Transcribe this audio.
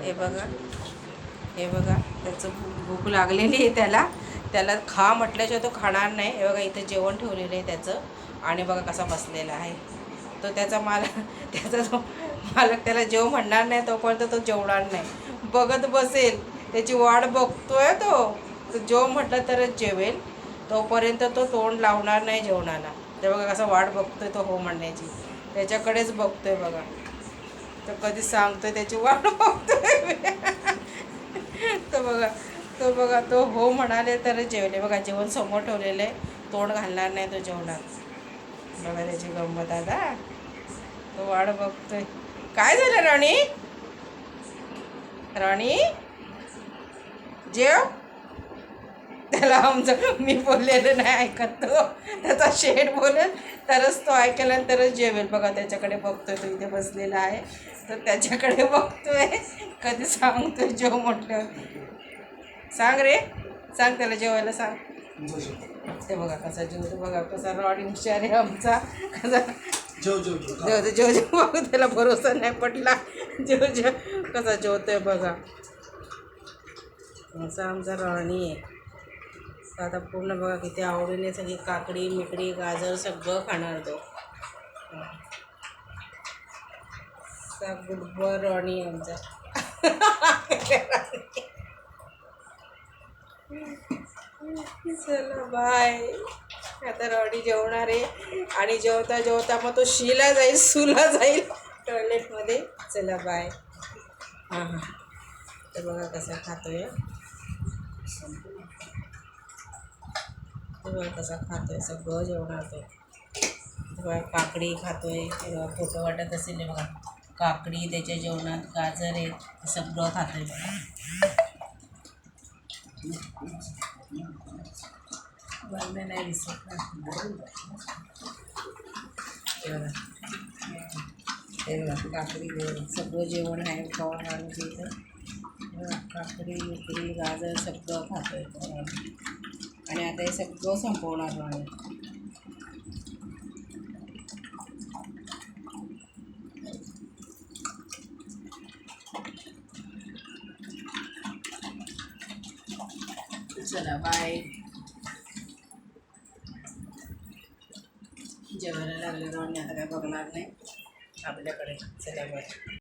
हे बघा, हे बघा, त्याचं भूक लागलेली आहे त्याला. त्याला खा म्हटल्याशिवाय तो खाणार नाही. हे बघा, इथं जेवण ठेवलेलं आहे त्याचं. आणि बघा कसा बसलेला आहे तो. त्याचा जो मालक त्याला जेव म्हणणार नाही तोपर्यंत तो जेवणार नाही. बघत बसेल, त्याची वाट बघतोय तो जेव म्हटलं तरच जेवेल. तोपर्यंत तो तोंड लावणार नाही जेवणाला. ते बघा कसं वाट बघतोय तो हो म्हणण्याची. त्याच्याकडेच बघतोय बघा. तो कधी सांगतोय त्याची वाट बघतोय. तो बघा तो हो म्हणाले तरच जेवले. बघा जेवण समोर ठेवलेलं आहे, तोंड घालणार नाही तो जेवणार. बघा त्याची गंमत आता. तो वाट बघतोय. काय झालं राणी? राणी जेव. त्याला आमचं मी बोललेलं नाही ऐकत तो. त्याचा शेठ बोलेल तरच तो ऐकेल आणि तरच जेवेल. बघा त्याच्याकडे बघतोय, तो इथे बसलेला आहे तर त्याच्याकडे बघतोय. कधी सांगतोय जेव म्हटलं. सांग रे, सांग त्याला जेवायला सांग. ते बघा कसा जेवतो. बघा कसा रॉडी हुशार आहे आमचा. कसा जेव बघू. त्याला भरोसा नाही पटला. जेव कसा जेवतोय बघा. असा आमचा राणी आहे. आता पूर्ण बघा किती आवडीने सगळी काकडी मिकडी गाजर सगळं खाणार तो. गुडबर राणी आमचा. चला बाय. आता रॉडी जेवणार आहे आणि जेवता जेवता मग तो शीला जाईल, सूला जाईल टॉयलेटमध्ये. चला बाय. हां हां. तर बघा कसा खातोय. बघा कसा खातोय. सगळं जेवणार तो. बघा काकडी खातोय. फोटो वाटत असेल बघा. काकडी त्याच्या जेवणात, गाजर आहे, सगळं खातोय बघा. बंद नाही दिसत ना. ते बघा काकडी सगळं जेवण आहे खाऊन आमच्या इथं. काकडी मिकडी गाजर सगळं खातोय आणि आता हे सगळं संपवणार आहे. चला बाय. जेवायला लागलं आणि आता काय बघणार नाही आपल्याकडे. चला बाय.